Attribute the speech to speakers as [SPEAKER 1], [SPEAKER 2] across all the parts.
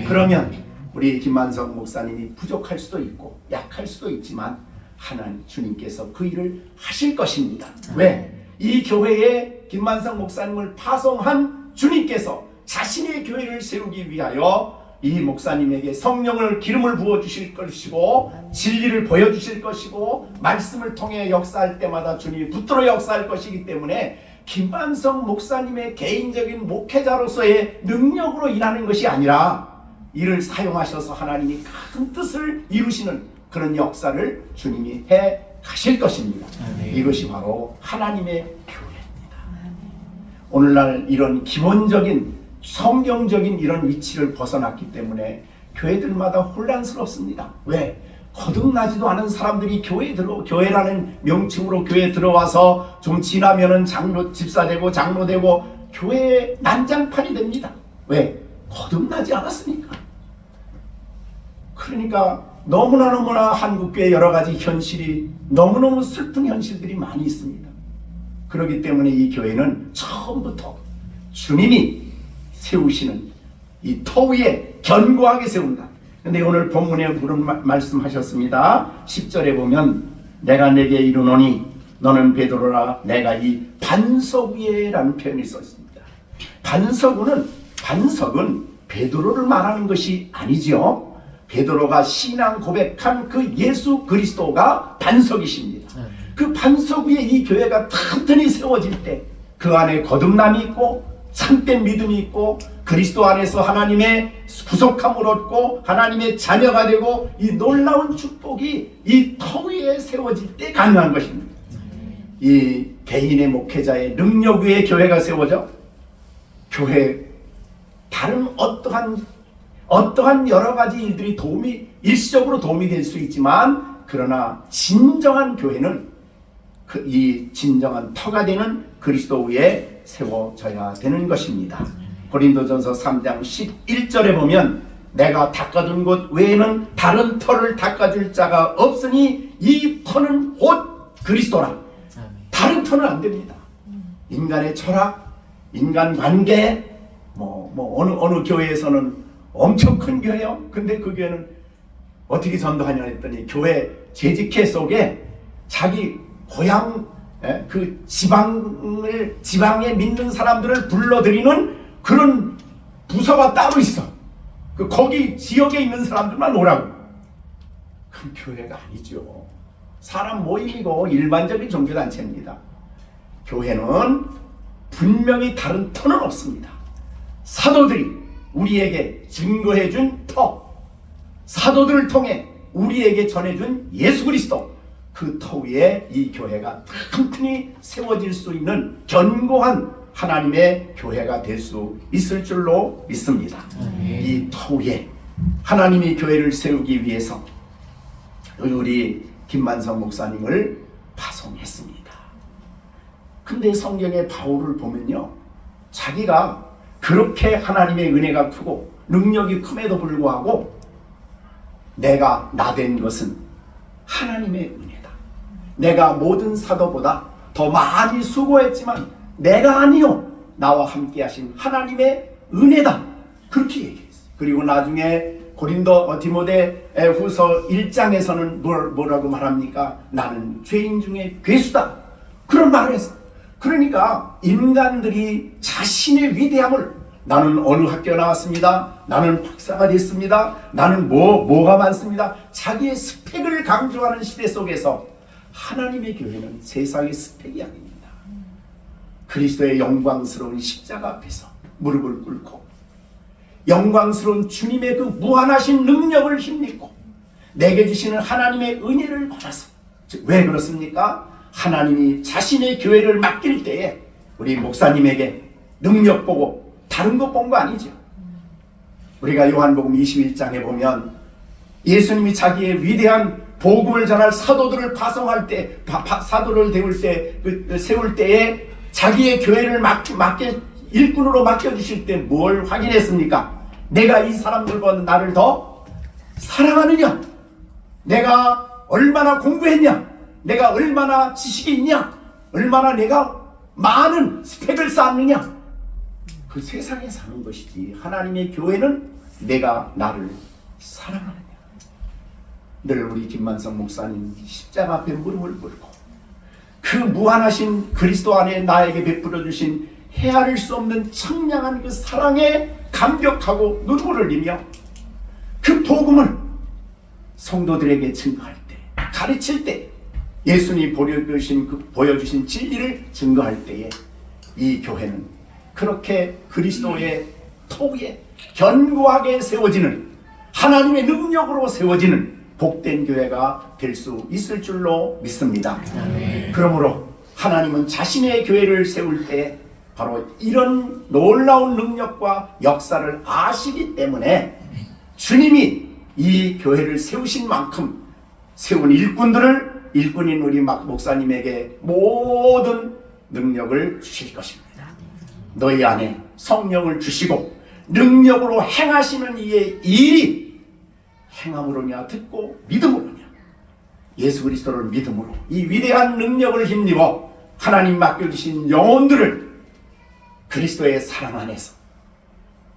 [SPEAKER 1] 그러면 우리 김만성 목사님이 부족할 수도 있고 약할 수도 있지만 하나님 주님께서 그 일을 하실 것입니다. 왜? 이 교회에 김만성 목사님을 파송한 주님께서 자신의 교회를 세우기 위하여 이 목사님에게 성령을 기름을 부어주실 것이고 진리를 보여주실 것이고 말씀을 통해 역사할 때마다 주님이 붙들어 역사할 것이기 때문에 김만성 목사님의 개인적인 목회자로서의 능력으로 일하는 것이 아니라 이를 사용하셔서 하나님이 큰 뜻을 이루시는 그런 역사를 주님이 해 가실 것입니다. 이것이 바로 하나님의 교회입니다. 오늘날 이런 기본적인 성경적인 이런 위치를 벗어났기 때문에 교회들마다 혼란스럽습니다. 왜? 거듭나지도 않은 사람들이 교회라는 명칭으로 교회에 들어와서 좀 지나면은 집사 되고 장로 되고 교회의 난장판이 됩니다. 왜? 거듭나지 않았으니까. 그러니까 너무나 한국교회 여러 가지 현실이 너무너무 슬픈 현실들이 많이 있습니다. 그렇기 때문에 이 교회는 처음부터 주님이 세우시는 이 터 위에 견고하게 세운다. 근데 오늘 본문에 그런 말씀하셨습니다. 10절에 보면 내가 내게 이르노니 너는 베드로라 내가 이 반석 위에 라는 표현이 썼습니다. 반석은 베드로를 말하는 것이 아니죠. 베드로가 신앙 고백한 그 예수 그리스도가 반석이십니다. 그 반석 위에 이 교회가 튼튼히 세워질 때 그 안에 거듭남이 있고 참된 믿음이 있고 그리스도 안에서 하나님의 구속함을 얻고 하나님의 자녀가 되고 이 놀라운 축복이 이 터 위에 세워질 때 가능한 것입니다. 이 개인의 목회자의 능력 위에 교회가 세워져 교회 다른 어떠한 여러 가지 일들이 일시적으로 도움이 될 수 있지만 그러나 진정한 교회는 이 진정한 터가 되는 그리스도 위에 세워져야 되는 것입니다. 고린도전서 3장 11절에 보면 내가 닦아둔 곳 외에는 다른 터를 닦아줄 자가 없으니 이 터는 곧 그리스도라. 다른 터는 안 됩니다. 인간의 철학, 인간 관계, 어느 교회에서는 엄청 큰 교회요. 근데 그 교회는 어떻게 전도하냐 했더니 교회 재직회 속에 자기 고향 그 지방에 믿는 사람들을 불러들이는 그런 부서가 따로 있어. 거기 지역에 있는 사람들만 오라고. 그 교회가 아니죠. 사람 모임이고 일반적인 종교단체입니다. 교회는 분명히 다른 터는 없습니다. 사도들이 우리에게 증거해준 터, 사도들을 통해 우리에게 전해준 예수 그리스도, 그 터 위에 이 교회가 튼튼히 세워질 수 있는 견고한 하나님의 교회가 될 수 있을 줄로 믿습니다. 이 터 위에 하나님이 교회를 세우기 위해서 우리 김만성 목사님을 파송했습니다. 근데 성경의 바울을 보면요, 자기가 그렇게 하나님의 은혜가 크고 능력이 큼에도 불구하고 내가 나된 것은 하나님의 은혜다. 내가 모든 사도보다 더 많이 수고했지만 내가 아니요 나와 함께 하신 하나님의 은혜다. 그렇게 얘기했어요. 그리고 나중에 디모데 후서 1장에서는 뭐라고 말합니까? 나는 죄인 중에 괴수다. 그런 말을 했어요. 그러니까 인간들이 자신의 위대함을 나는 어느 학교 나왔습니다. 나는 박사가 됐습니다. 나는 뭐가 많습니다. 자기의 스펙을 강조하는 시대 속에서 하나님의 교회는 세상의 스펙이 아닙니다. 그리스도의 영광스러운 십자가 앞에서 무릎을 꿇고 영광스러운 주님의 그 무한하신 능력을 힘입고 내게 주시는 하나님의 은혜를 받아서. 왜 그렇습니까? 하나님이 자신의 교회를 맡길 때에 우리 목사님에게 능력 보고 다른 것 본 거 아니죠. 우리가 요한복음 21장에 보면 예수님이 자기의 위대한 복음을 전할 사도들을 파송할 때, 사도를 세울 때에 자기의 교회를 일꾼으로 맡겨주실 때 뭘 확인했습니까? 내가 이 사람들보다 나를 더 사랑하느냐? 내가 얼마나 공부했냐? 내가 얼마나 지식이 있냐? 얼마나 내가 많은 스펙을 쌓았느냐? 그 세상에 사는 것이지 하나님의 교회는 내가 나를 사랑하느냐. 늘 우리 김만성 목사님 십자가 앞에 무릎을 꿇고 그 무한하신 그리스도 안에 나에게 베풀어 주신 헤아릴 수 없는 청량한 그 사랑에 감격하고 눈물을 흘리며 그 복음을 성도들에게 증거할 때, 가르칠 때, 예수님이 보여주신 진리를 증거할 때에 이 교회는 그렇게 그리스도의 토부에 견고하게 세워지는, 하나님의 능력으로 세워지는 복된 교회가 될 수 있을 줄로 믿습니다. 그러므로 하나님은 자신의 교회를 세울 때 바로 이런 놀라운 능력과 역사를 아시기 때문에 주님이 이 교회를 세우신 만큼 세운 일꾼인 우리 목사님에게 모든 능력을 주실 것입니다. 너희 안에 성령을 주시고 능력으로 행하시는 이의 일이 행함으로냐 듣고 믿음으로냐, 예수 그리스도를 믿음으로 이 위대한 능력을 힘입어 하나님 맡겨주신 영혼들을 그리스도의 사랑 안에서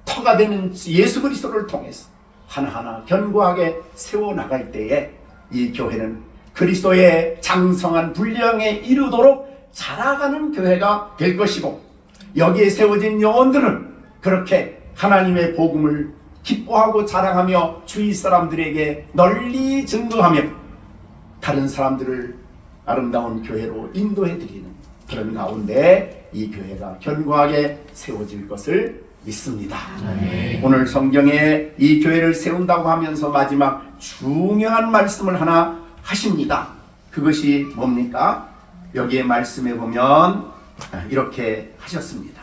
[SPEAKER 1] 터가 되는 예수 그리스도를 통해서 하나하나 견고하게 세워나갈 때에 이 교회는 그리스도의 장성한 분량에 이르도록 자라가는 교회가 될 것이고, 여기에 세워진 영혼들은 그렇게 하나님의 복음을 기뻐하고 자랑하며 주위 사람들에게 널리 증거하며 다른 사람들을 아름다운 교회로 인도해드리는 그런 가운데 이 교회가 견고하게 세워질 것을 믿습니다. 오늘 성경에 이 교회를 세운다고 하면서 마지막 중요한 말씀을 하나 하십니다. 그것이 뭡니까? 여기에 말씀에 보면 이렇게 하셨습니다.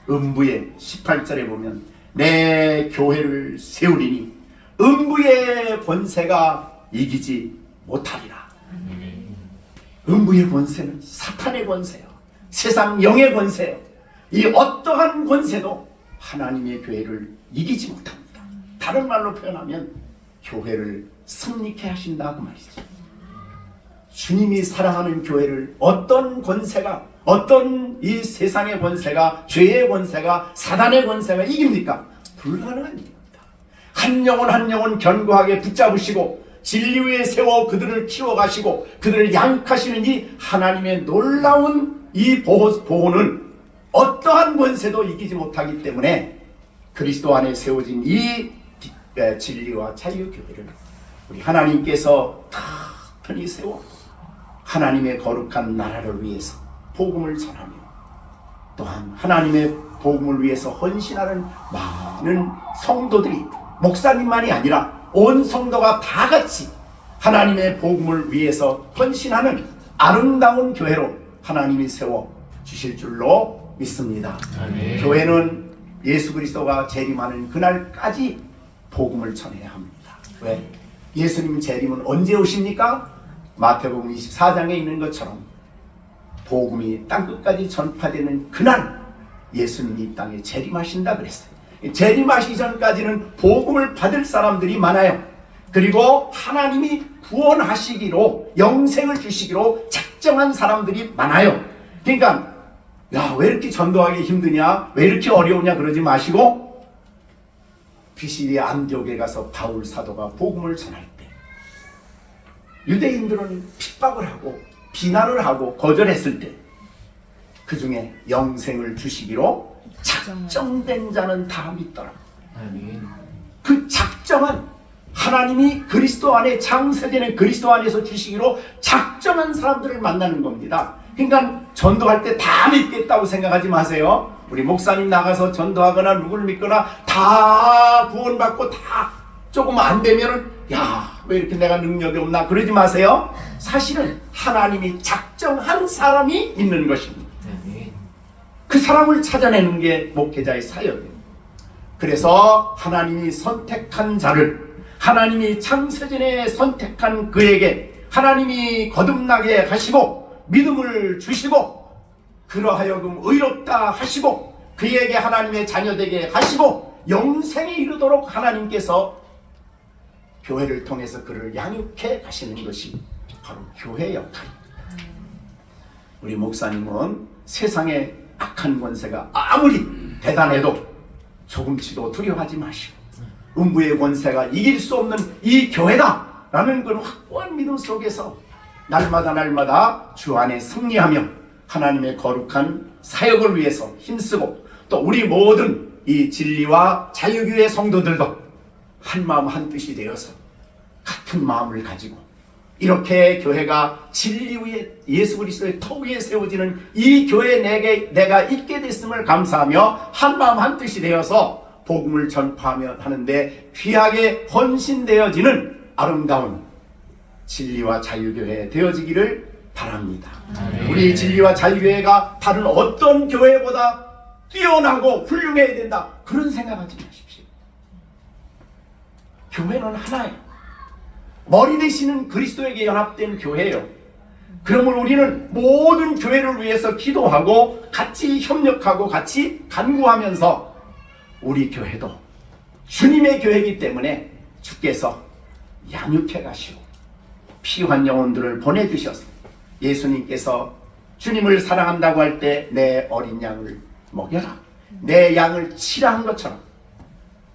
[SPEAKER 1] 음부의 18절에 보면 내 교회를 세우리니 음부의 권세가 이기지 못하리라. 음부의 권세는 사탄의 권세요, 세상 영의 권세요. 이 어떠한 권세도 하나님의 교회를 이기지 못합니다. 다른 말로 표현하면 교회를 승리케 하신다 그 말이죠. 주님이 사랑하는 교회를 어떤 권세가, 어떤 이 세상의 권세가, 죄의 권세가, 사단의 권세가 이깁니까? 불가능한 일입니다. 한 영혼 한 영혼 견고하게 붙잡으시고 진리 위에 세워 그들을 키워가시고 그들을 양육하시는 이 하나님의 놀라운 이 보호는 어떠한 권세도 이기지 못하기 때문에 그리스도 안에 세워진 이 진리와 자유교회를 우리 하나님께서 튼튼히 세워 하나님의 거룩한 나라를 위해서 복음을 전하며 또한 하나님의 복음을 위해서 헌신하는 많은 성도들이, 목사님만이 아니라 온 성도가 다 같이 하나님의 복음을 위해서 헌신하는 아름다운 교회로 하나님이 세워 주실 줄로 믿습니다. 아멘. 교회는 예수 그리스도가 재림하는 그날까지 복음을 전해야 합니다. 왜? 예수님 재림은 언제 오십니까? 마태복음 24장에 있는 것처럼 복음이 땅끝까지 전파되는 그날 예수님이 이 땅에 재림하신다 그랬어요. 재림하시기 전까지는 복음을 받을 사람들이 많아요. 그리고 하나님이 구원하시기로, 영생을 주시기로 작정한 사람들이 많아요. 그러니까 야, 왜 이렇게 전도하기 힘드냐, 왜 이렇게 어려우냐 그러지 마시고 피시리의 안디옥에 가서 바울 사도가 복음을 전할 때 유대인들은 핍박을 하고 비난을 하고 거절했을 때 그 중에 영생을 주시기로 작정된 자는 다 믿더라. 그 작정한, 하나님이 그리스도 안에 장세되는 그리스도 안에서 주시기로 작정한 사람들을 만나는 겁니다. 그러니까 전도할 때 다 믿겠다고 생각하지 마세요. 우리 목사님 나가서 전도하거나 누구를 믿거나 다 구원받고 다 조금 안 되면은 야, 왜 이렇게 내가 능력이 없나 그러지 마세요. 사실은 하나님이 작정한 사람이 있는 것입니다. 그 사람을 찾아내는 게 목회자의 사역이에요. 그래서 하나님이 선택한 자를, 하나님이 창세전에 선택한 그에게 하나님이 거듭나게 하시고 믿음을 주시고 그러하여금 의롭다 하시고 그에게 하나님의 자녀되게 하시고 영생에 이르도록 하나님께서 교회를 통해서 그를 양육해 가시는 것이 바로 교회 역할입니다. 우리 목사님은 세상의 악한 권세가 아무리 대단해도 조금치도 두려워하지 마시고 음부의 권세가 이길 수 없는 이 교회다 라는 그런 확고한 믿음 속에서 날마다 주 안에 승리하며 하나님의 거룩한 사역을 위해서 힘쓰고, 또 우리 모든 이 진리와 자유교회 성도들도 한마음 한뜻이 되어서 같은 마음을 가지고 이렇게 교회가 진리 위에 예수 그리스도의 터 위에 세워지는 이 교회에 내가 있게 됐음을 감사하며 한마음 한뜻이 되어서 복음을 전파하며 하는데 귀하게 헌신되어지는 아름다운 진리와 자유교회 되어지기를 바랍니다. 우리 진리와 자유교회가 다른 어떤 교회보다 뛰어나고 훌륭해야 된다, 그런 생각하지 마십시오. 교회는 하나예요. 머리 되시는 그리스도에게 연합된 교회예요. 그러므로 우리는 모든 교회를 위해서 기도하고 같이 협력하고 같이 간구하면서 우리 교회도 주님의 교회이기 때문에 주께서 양육해 가시고 피한 영혼들을 보내주셔서 예수님께서 주님을 사랑한다고 할 때 내 어린 양을 먹여라, 내 양을 치라 한 것처럼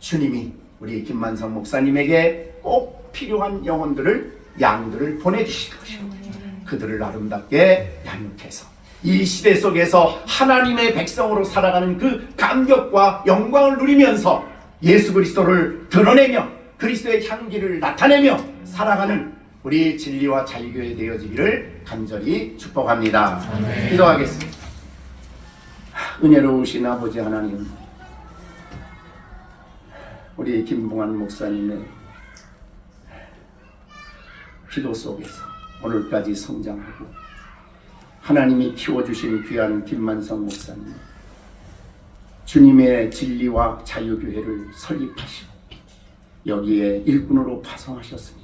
[SPEAKER 1] 주님이 우리 김만성 목사님에게 꼭 필요한 영혼들을, 양들을 보내주실 것이고 그들을 아름답게 양육해서 이 시대 속에서 하나님의 백성으로 살아가는 그 감격과 영광을 누리면서 예수 그리스도를 드러내며 그리스도의 향기를 나타내며 살아가는 우리 진리와 자유교회 되어지기를 간절히 축복합니다. 기도하겠습니다. 은혜로우신 아버지 하나님, 우리 김봉환 목사님의 기도 속에서 오늘까지 성장하고 하나님이 키워주신 귀한 김만성 목사님, 주님의 진리와 자유교회를 설립하시고 여기에 일꾼으로 파송하셨으니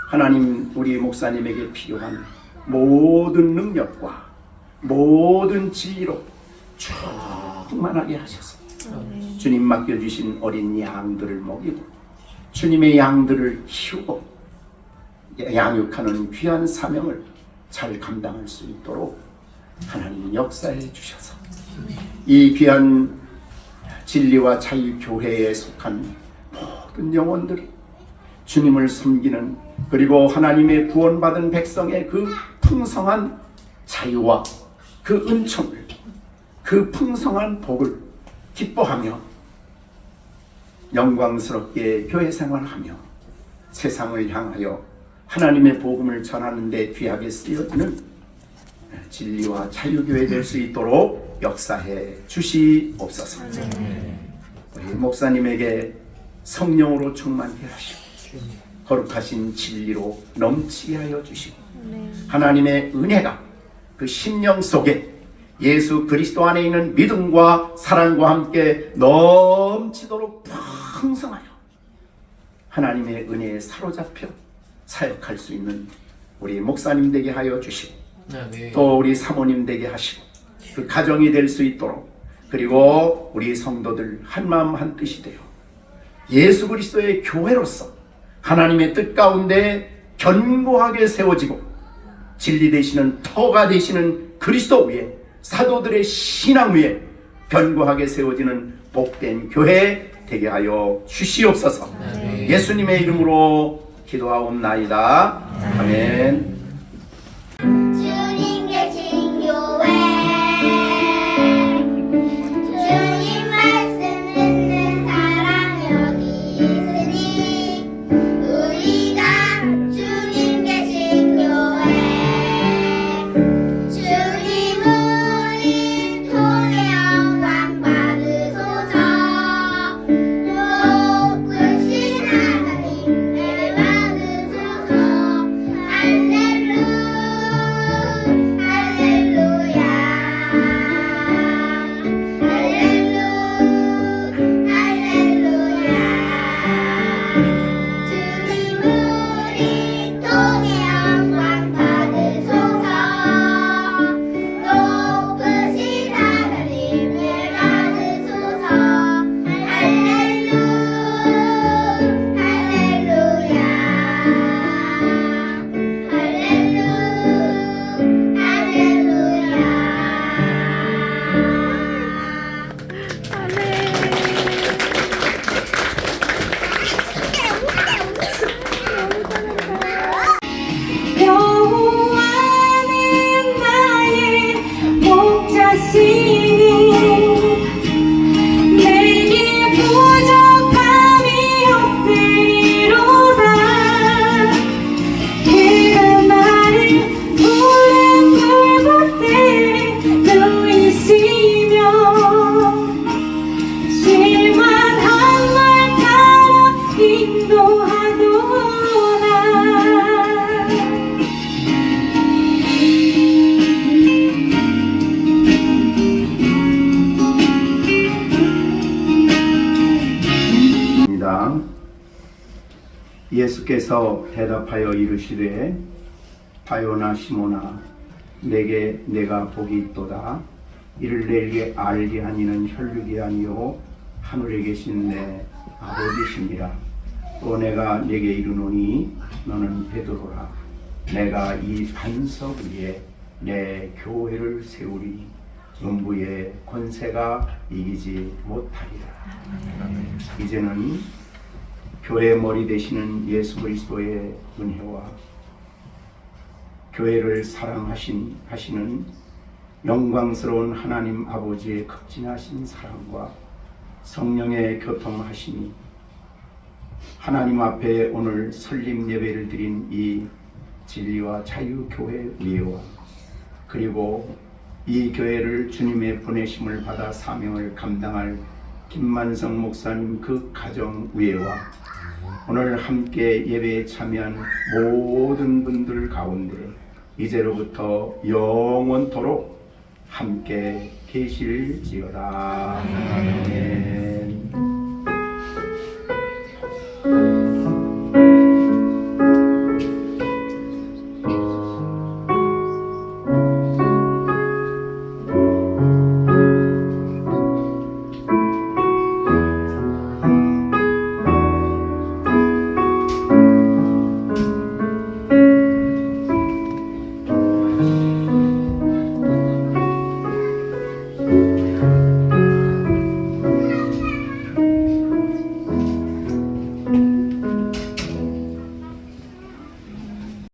[SPEAKER 1] 하나님, 우리 목사님에게 필요한 모든 능력과 모든 진리로 충만하게 하셔서 주님 맡겨주신 어린 양들을 먹이고 주님의 양들을 키우고 양육하는 귀한 사명을 잘 감당할 수 있도록 하나님 역사해 주셔서 이 귀한 진리와 자유교회에 속한 모든 영혼들이 주님을 섬기는, 그리고 하나님의 구원받은 백성의 그 풍성한 자유와 그 은총을, 그 풍성한 복을 기뻐하며 영광스럽게 교회 생활하며 세상을 향하여 하나님의 복음을 전하는 데 귀하게 쓰여지는 진리와 자유교회 될 수 있도록 역사해 주시옵소서. 우리 목사님에게 성령으로 충만케 하시고 거룩하신 진리로 넘치게 하여 주시고 하나님의 은혜가 그 심령 속에 예수 그리스도 안에 있는 믿음과 사랑과 함께 넘치도록 풍성하여 하나님의 은혜에 사로잡혀 사역할 수 있는 우리 목사님 되게 하여 주시고 또 우리 사모님 되게 하시고 그 가정이 될 수 있도록, 그리고 우리 성도들 한마음 한뜻이 되어 예수 그리스도의 교회로서 하나님의 뜻 가운데 견고하게 세워지고 진리 되시는 터가 되시는 그리스도 위에, 사도들의 신앙 위에 견고하게 세워지는 복된 교회 되게 하여 주시옵소서. 예수님의 이름으로 기도하옵나이다. 아멘.
[SPEAKER 2] 주님 계신 교회, 주님 말씀 듣는 사랑 여기 있으니 우리가 주님 계신 교회, 주님 우리 통해 영광 받으소서. 높으신 하나님 은혜 받으소서. 할렐루야.
[SPEAKER 1] 읽겠습니다. 예수께서 대답하여 이르시되 바요나 시모나 내게 내가 복이 있도다. 이를 내게 알게 하니는 혈육이 아니요 하늘에 계신 내 아버지시니라. 또 내가 네게 이르노니 너는 베드로라. 내가 이 반석 위에 내 교회를 세우리. 음부의 권세가 이기지 못하리라. 이제는 교회 머리 되시는 예수 그리스도의 은혜와 교회를 사랑하시는 영광스러운 하나님 아버지의 극진하신 사랑과 성령의 교통하심이 하나님 앞에 오늘 설립 예배를 드린 이 진리와 자유교회 위에와 그리고 이 교회를 주님의 보내심을 받아 사명을 감당할 김만성 목사님 그 가정 위에와 오늘 함께 예배에 참여한 모든 분들 가운데 이제로부터 영원토록 함께 계실지어다. 아멘.